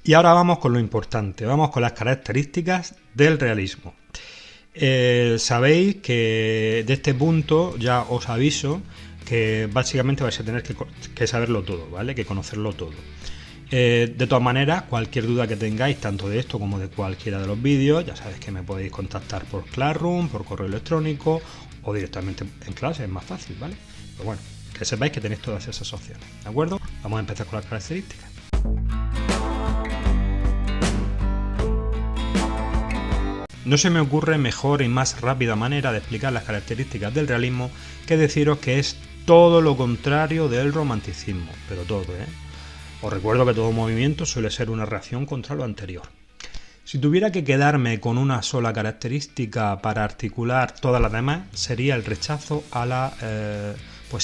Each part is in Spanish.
Y ahora vamos con lo importante, vamos con las características del realismo. Sabéis que de este punto ya os aviso que básicamente vais a tener que saberlo todo, ¿vale? Que conocerlo todo. De todas maneras, cualquier duda que tengáis, tanto de esto como de cualquiera de los vídeos, ya sabéis que me podéis contactar por Classroom, por correo electrónico o directamente en clase, es más fácil, ¿vale? Pero bueno, que sepáis que tenéis todas esas opciones, ¿de acuerdo? Vamos a empezar con las características. No se me ocurre mejor y más rápida manera de explicar las características del realismo que deciros que es todo lo contrario del romanticismo, pero todo, ¿eh? Os recuerdo que todo movimiento suele ser una reacción contra lo anterior. Si tuviera que quedarme con una sola característica para articular todas las demás, sería el rechazo a la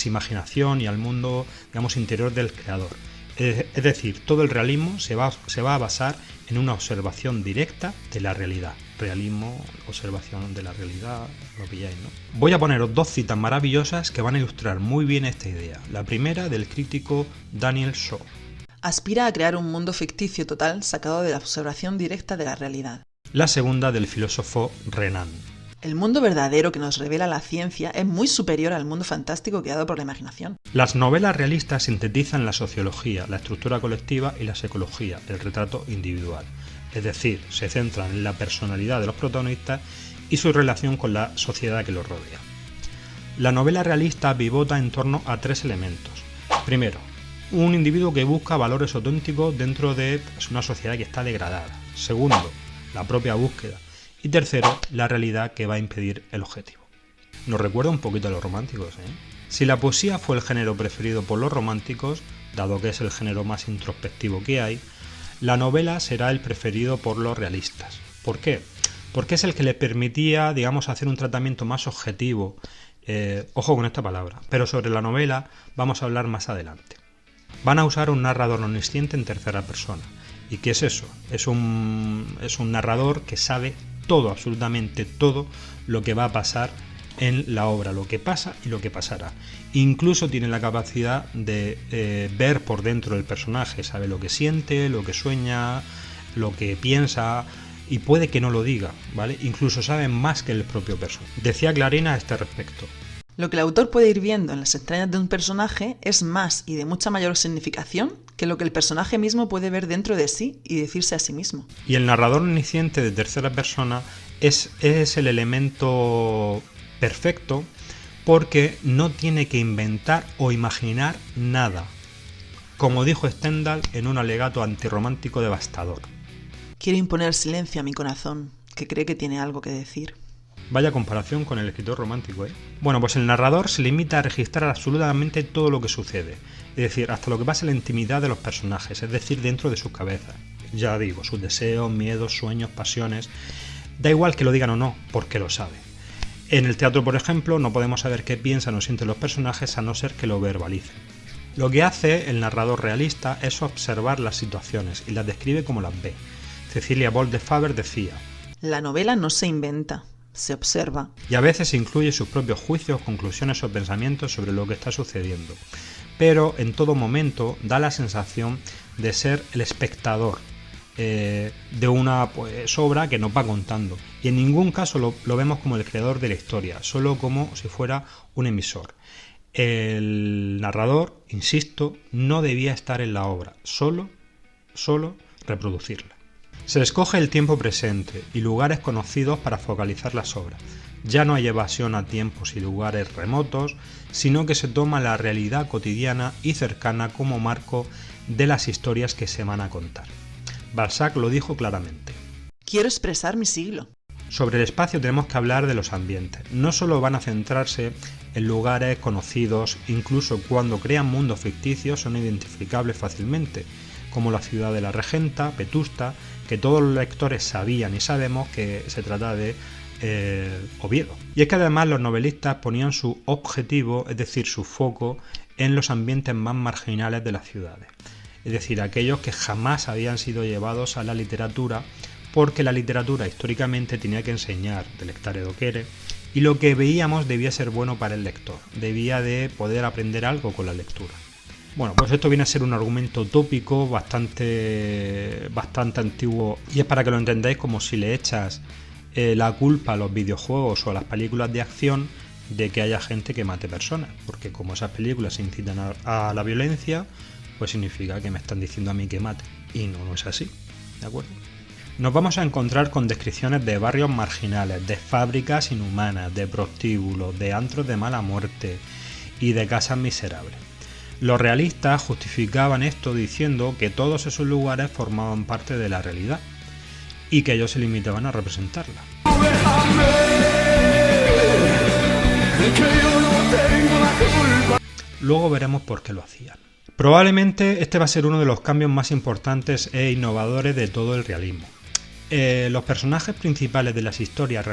imaginación y al mundo, digamos, interior del creador. Es decir, todo el realismo se va a basar en una observación directa de la realidad. Realismo, observación de la realidad, lo pilláis, ¿no? Voy a poneros dos citas maravillosas que van a ilustrar muy bien esta idea. La primera del crítico Daniel Shaw. Aspira a crear un mundo ficticio total sacado de la observación directa de la realidad. La segunda del filósofo Renan. El mundo verdadero que nos revela la ciencia es muy superior al mundo fantástico creado por la imaginación. Las novelas realistas sintetizan la sociología, la estructura colectiva y la psicología, el retrato individual. Es decir, se centran en la personalidad de los protagonistas y su relación con la sociedad que los rodea. La novela realista pivota en torno a tres elementos. Primero, un individuo que busca valores auténticos dentro de una sociedad que está degradada. Segundo, la propia búsqueda. Y tercero, la realidad que va a impedir el objetivo. Nos recuerda un poquito a los románticos, ¿eh? Si la poesía fue el género preferido por los románticos, dado que es el género más introspectivo que hay, la novela será el preferido por los realistas. ¿Por qué? Porque es el que les permitía, digamos, hacer un tratamiento más objetivo. Ojo con esta palabra, pero sobre la novela vamos a hablar más adelante. Van a usar un narrador omnisciente en tercera persona. ¿Y qué es eso? Es un narrador que sabe todo, absolutamente todo, lo que va a pasar en la obra, lo que pasa y lo que pasará. Incluso tiene la capacidad de ver por dentro del personaje, sabe lo que siente, lo que sueña, lo que piensa y puede que no lo diga, ¿vale? Incluso sabe más que el propio personaje. Decía Clarina a este respecto. Lo que el autor puede ir viendo en las entrañas de un personaje es más y de mucha mayor significación que lo que el personaje mismo puede ver dentro de sí y decirse a sí mismo. Y el narrador omnisciente de tercera persona es el elemento perfecto porque no tiene que inventar o imaginar nada. Como dijo Stendhal en un alegato antirromántico devastador. Quiero imponer silencio a mi corazón, que cree que tiene algo que decir. Vaya comparación con el escritor romántico, ¿eh? Bueno, pues el narrador se limita a registrar absolutamente todo lo que sucede, es decir, hasta lo que pasa en la intimidad de los personajes, es decir, dentro de sus cabezas. Ya digo, sus deseos, miedos, sueños, pasiones. Da igual que lo digan o no, porque lo sabe. En el teatro, por ejemplo, no podemos saber qué piensan o sienten los personajes a no ser que lo verbalicen. Lo que hace el narrador realista es observar las situaciones y las describe como las ve. Cecilia Boll de Faber decía: la novela no se inventa, se observa. Y a veces incluye sus propios juicios, conclusiones o pensamientos sobre lo que está sucediendo. Pero en todo momento da la sensación de ser el espectador de una obra que nos va contando. Y en ningún caso lo vemos como el creador de la historia, solo como si fuera un emisor. El narrador, insisto, no debía estar en la obra, solo reproducirla. Se escoge el tiempo presente y lugares conocidos para focalizar las obras. Ya no hay evasión a tiempos y lugares remotos, sino que se toma la realidad cotidiana y cercana como marco de las historias que se van a contar. Balzac lo dijo claramente. Quiero expresar mi siglo. Sobre el espacio tenemos que hablar de los ambientes. No solo van a centrarse en lugares conocidos, incluso cuando crean mundos ficticios son identificables fácilmente, como la ciudad de la regenta, Vetusta, que todos los lectores sabían y sabemos que se trata de Oviedo. Y es que además los novelistas ponían su objetivo, es decir, su foco, en los ambientes más marginales de las ciudades. Es decir, aquellos que jamás habían sido llevados a la literatura, porque la literatura históricamente tenía que enseñar delectare docere, y lo que veíamos debía ser bueno para el lector, debía de poder aprender algo con la lectura. Bueno, pues esto viene a ser un argumento tópico bastante antiguo, y es para que lo entendáis como si le echas la culpa a los videojuegos o a las películas de acción de que haya gente que mate personas, porque como esas películas incitan a la violencia, pues significa que me están diciendo a mí que mate, y no es así, ¿de acuerdo? Nos vamos a encontrar con descripciones de barrios marginales, de fábricas inhumanas, de prostíbulos, de antros de mala muerte y de casas miserables. Los realistas justificaban esto diciendo que todos esos lugares formaban parte de la realidad y que ellos se limitaban a representarla. Luego veremos por qué lo hacían. Probablemente este va a ser uno de los cambios más importantes e innovadores de todo el realismo. Los personajes principales de las historias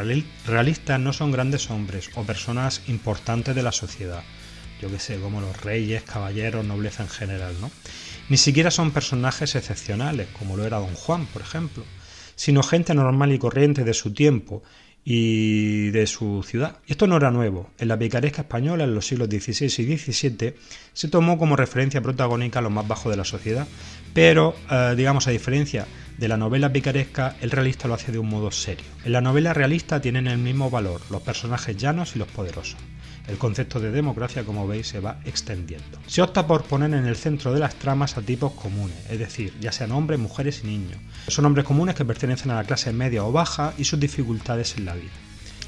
realistas no son grandes hombres o personas importantes de la sociedad, yo que sé, como los reyes, caballeros, nobleza en general, ¿no? Ni siquiera son personajes excepcionales, como lo era Don Juan, por ejemplo, sino gente normal y corriente de su tiempo y de su ciudad. Y esto no era nuevo. En la picaresca española, en los siglos XVI y XVII, se tomó como referencia protagónica a los más bajos de la sociedad, pero, digamos, a diferencia de la novela picaresca, el realista lo hace de un modo serio. En la novela realista tienen el mismo valor los personajes llanos y los poderosos. El concepto de democracia, como veis, se va extendiendo. Se opta por poner en el centro de las tramas a tipos comunes, es decir, ya sean hombres, mujeres y niños. Son hombres comunes que pertenecen a la clase media o baja y sus dificultades en la vida.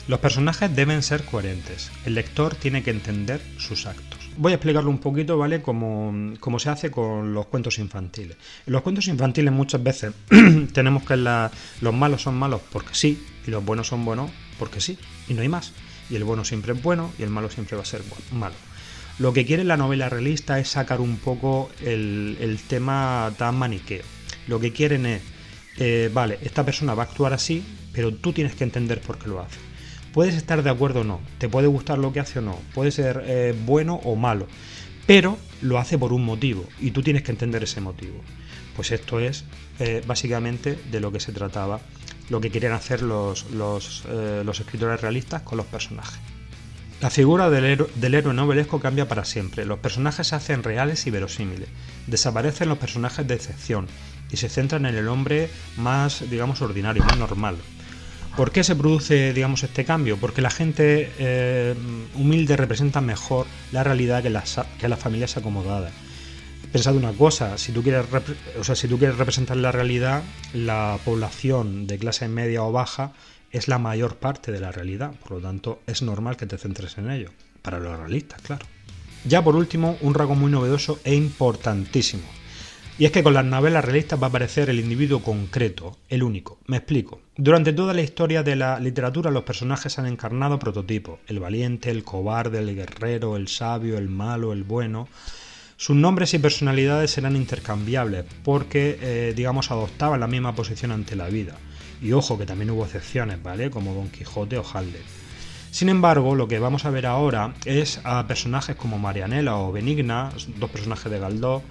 Los personajes deben ser coherentes. El lector tiene que entender sus actos. Voy a explicarlo un poquito, ¿vale? Como se hace con los cuentos infantiles. En los cuentos infantiles muchas veces tenemos que los malos son malos porque sí, y los buenos son buenos porque sí, y no hay más. Y el bueno siempre es bueno y el malo siempre va a ser malo. Lo que quiere la novela realista es sacar un poco el tema tan maniqueo. Lo que quieren es, vale, esta persona va a actuar así, pero tú tienes que entender por qué lo hace. Puedes estar de acuerdo o no, te puede gustar lo que hace o no, puede ser bueno o malo, pero lo hace por un motivo y tú tienes que entender ese motivo. Pues esto es básicamente de lo que se trataba, lo que querían hacer los escritores realistas con los personajes. La figura del héroe novelesco cambia para siempre, los personajes se hacen reales y verosímiles, desaparecen los personajes de excepción y se centran en el hombre más, digamos, ordinario, más normal. ¿Por qué se produce, digamos, este cambio? Porque la gente humilde representa mejor la realidad que las familias acomodadas. Pensad una cosa, si tú quieres representar la realidad, la población de clase media o baja es la mayor parte de la realidad, por lo tanto es normal que te centres en ello, para los realistas, claro. Ya por último, un rasgo muy novedoso e importantísimo. Y es que con las novelas realistas va a aparecer el individuo concreto, el único. Me explico. Durante toda la historia de la literatura los personajes han encarnado prototipos. El valiente, el cobarde, el guerrero, el sabio, el malo, el bueno. Sus nombres y personalidades eran intercambiables porque, digamos, adoptaban la misma posición ante la vida. Y ojo, que también hubo excepciones, ¿vale? Como Don Quijote o Hamlet. Sin embargo, lo que vamos a ver ahora es a personajes como Marianela o Benigna, dos personajes de Galdós,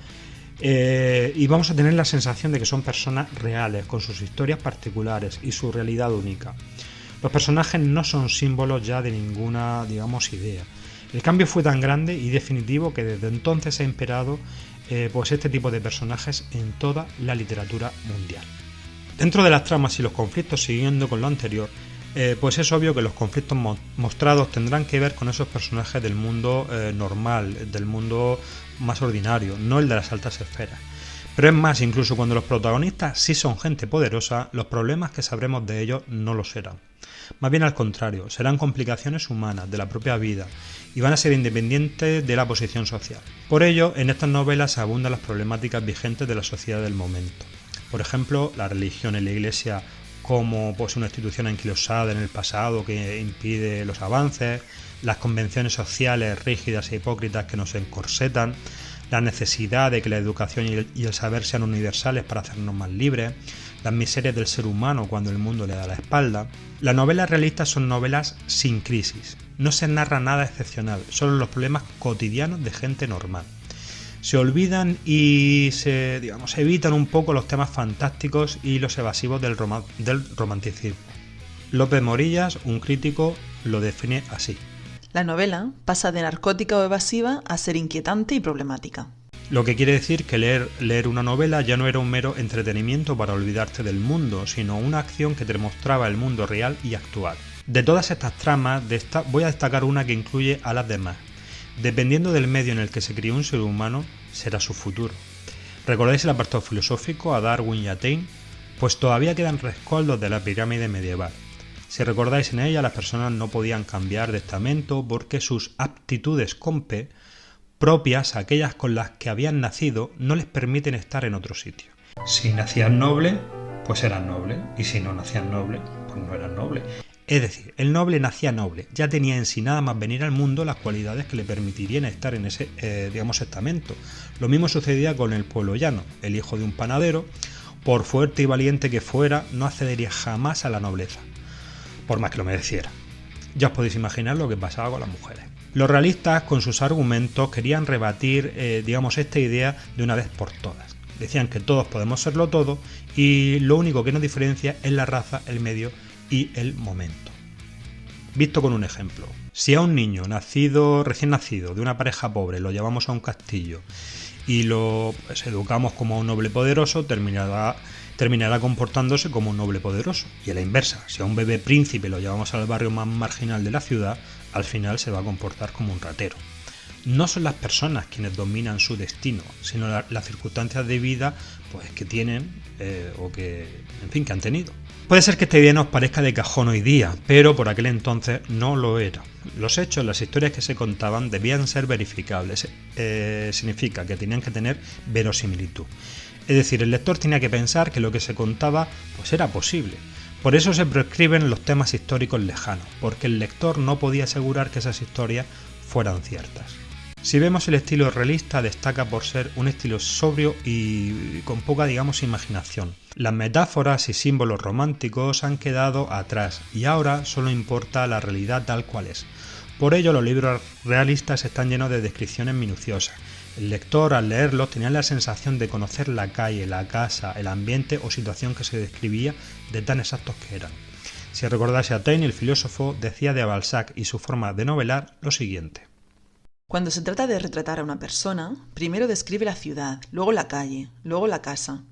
y vamos a tener la sensación de que son personas reales, con sus historias particulares y su realidad única. Los personajes no son símbolos ya de ninguna, digamos, idea. El cambio fue tan grande y definitivo que desde entonces ha imperado pues este tipo de personajes en toda la literatura mundial. Dentro de las tramas y los conflictos, siguiendo con lo anterior, pues es obvio que los conflictos mostrados tendrán que ver con esos personajes del mundo normal, del mundo más ordinario, no el de las altas esferas. Pero es más, incluso cuando los protagonistas sí son gente poderosa, los problemas que sabremos de ellos no lo serán. Más bien al contrario, serán complicaciones humanas de la propia vida y van a ser independientes de la posición social. Por ello, en estas novelas abundan las problemáticas vigentes de la sociedad del momento. Por ejemplo, la religión en la Iglesia como pues, una institución anquilosada en el pasado que impide los avances, las convenciones sociales rígidas e hipócritas que nos encorsetan, la necesidad de que la educación y el saber sean universales para hacernos más libres, las miserias del ser humano cuando el mundo le da la espalda. Las novelas realistas son novelas sin crisis, no se narra nada excepcional, solo los problemas cotidianos de gente normal. Se olvidan y se evitan un poco los temas fantásticos y los evasivos del romanticismo. López Morillas, un crítico, lo define así. La novela pasa de narcótica o evasiva a ser inquietante y problemática. Lo que quiere decir que leer una novela ya no era un mero entretenimiento para olvidarte del mundo, sino una acción que te mostraba el mundo real y actual. De todas estas tramas, voy a destacar una que incluye a las demás. Dependiendo del medio en el que se crió un ser humano, será su futuro. ¿Recordáis el apartado filosófico a Darwin y a Taine? Pues todavía quedan rescoldos de la pirámide medieval. Si recordáis, en ella las personas no podían cambiar de estamento porque sus aptitudes compe propias, aquellas con las que habían nacido, no les permiten estar en otro sitio. Si nacían noble, pues eran nobles, y si no nacían noble, pues no eran nobles. Es decir, el noble nacía noble, ya tenía en sí nada más venir al mundo las cualidades que le permitirían estar en ese, estamento. Lo mismo sucedía con el pueblo llano. El hijo de un panadero, por fuerte y valiente que fuera, no accedería jamás a la nobleza, por más que lo mereciera. Ya os podéis imaginar lo que pasaba con las mujeres. Los realistas, con sus argumentos, querían rebatir, esta idea de una vez por todas. Decían que todos podemos serlo todo y lo único que nos diferencia es la raza, el medio y el momento. Visto con un ejemplo, si a un niño recién nacido de una pareja pobre lo llevamos a un castillo y lo educamos como un noble poderoso, terminará comportándose como un noble poderoso. Y a la inversa, si a un bebé príncipe lo llevamos al barrio más marginal de la ciudad, al final se va a comportar como un ratero. No son las personas quienes dominan su destino, sino las circunstancias de vida pues, que tienen que han tenido. Puede ser que esta idea nos parezca de cajón hoy día, pero por aquel entonces no lo era. Los hechos, las historias que se contaban debían ser verificables. Significa que tenían que tener verosimilitud. Es decir, el lector tenía que pensar que lo que se contaba pues era posible. Por eso se proscriben los temas históricos lejanos, porque el lector no podía asegurar que esas historias fueran ciertas. Si vemos el estilo realista, destaca por ser un estilo sobrio y con poca, imaginación. Las metáforas y símbolos románticos han quedado atrás y ahora solo importa la realidad tal cual es. Por ello, los libros realistas están llenos de descripciones minuciosas. El lector, al leerlos, tenía la sensación de conocer la calle, la casa, el ambiente o situación que se describía de tan exactos que eran. Si recordase a Taine, el filósofo decía de Balzac y su forma de novelar lo siguiente. Cuando se trata de retratar a una persona, primero describe la ciudad, luego la calle, luego la casa.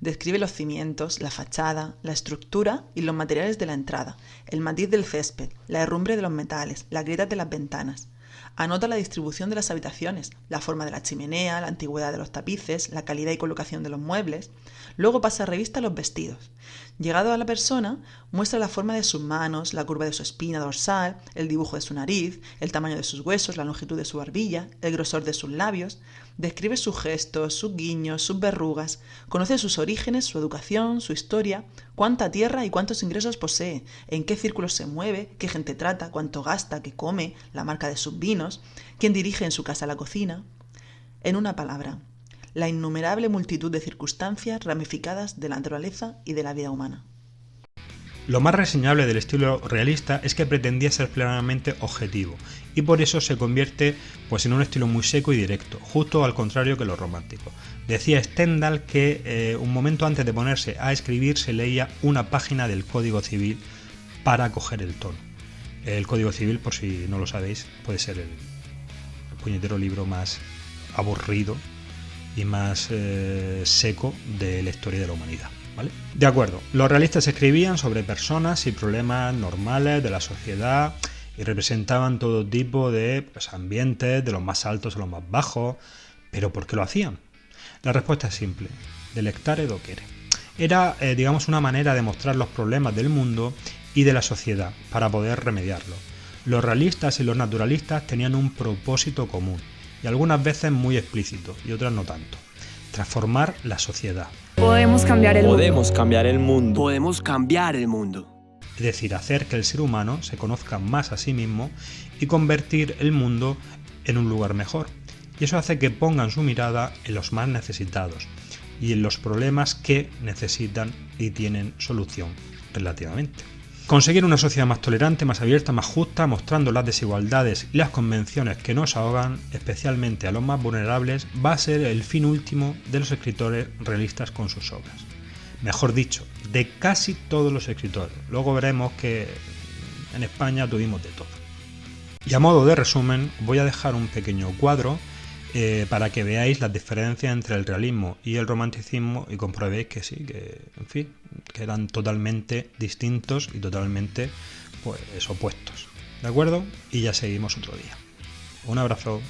Describe los cimientos, la fachada, la estructura y los materiales de la entrada, el matiz del césped, la herrumbre de los metales, las grietas de las ventanas. Anota la distribución de las habitaciones, la forma de la chimenea, la antigüedad de los tapices, la calidad y colocación de los muebles. Luego pasa revista a los vestidos. Llegado a la persona, muestra la forma de sus manos, la curva de su espina dorsal, el dibujo de su nariz, el tamaño de sus huesos, la longitud de su barbilla, el grosor de sus labios. Describe sus gestos, sus guiños, sus verrugas. Conoce sus orígenes, su educación, su historia, cuánta tierra y cuántos ingresos posee, en qué círculos se mueve, qué gente trata, cuánto gasta, qué come, la marca de sus vinos, quién dirige en su casa la cocina. En una palabra, la innumerable multitud de circunstancias ramificadas de la naturaleza y de la vida humana. Lo más reseñable del estilo realista es que pretendía ser plenamente objetivo y por eso se convierte en un estilo muy seco y directo, justo al contrario que lo romántico. Decía Stendhal que un momento antes de ponerse a escribir se leía una página del Código Civil para coger el tono. El Código Civil, por si no lo sabéis, puede ser el puñetero libro más aburrido y más seco de la historia de la humanidad. ¿Vale? De acuerdo, los realistas escribían sobre personas y problemas normales de la sociedad y representaban todo tipo de ambientes, de los más altos a los más bajos. ¿Pero por qué lo hacían? La respuesta es simple: delectare docere. Era, una manera de mostrar los problemas del mundo y de la sociedad para poder remediarlos. Los realistas y los naturalistas tenían un propósito común y algunas veces muy explícito y otras no tanto: transformar la sociedad. Podemos cambiar el mundo. Podemos cambiar el mundo. Podemos cambiar el mundo. Es decir, hacer que el ser humano se conozca más a sí mismo y convertir el mundo en un lugar mejor. Y eso hace que pongan su mirada en los más necesitados y en los problemas que necesitan y tienen solución relativamente. Conseguir una sociedad más tolerante, más abierta, más justa, mostrando las desigualdades y las convenciones que nos ahogan, especialmente a los más vulnerables, va a ser el fin último de los escritores realistas con sus obras. Mejor dicho, de casi todos los escritores. Luego veremos que en España tuvimos de todo. Y a modo de resumen, voy a dejar un pequeño cuadro para que veáis las diferencias entre el realismo y el romanticismo y comprobéis que sí, que en fin, que eran totalmente distintos y totalmente pues opuestos. ¿De acuerdo? Y ya seguimos otro día. Un abrazo.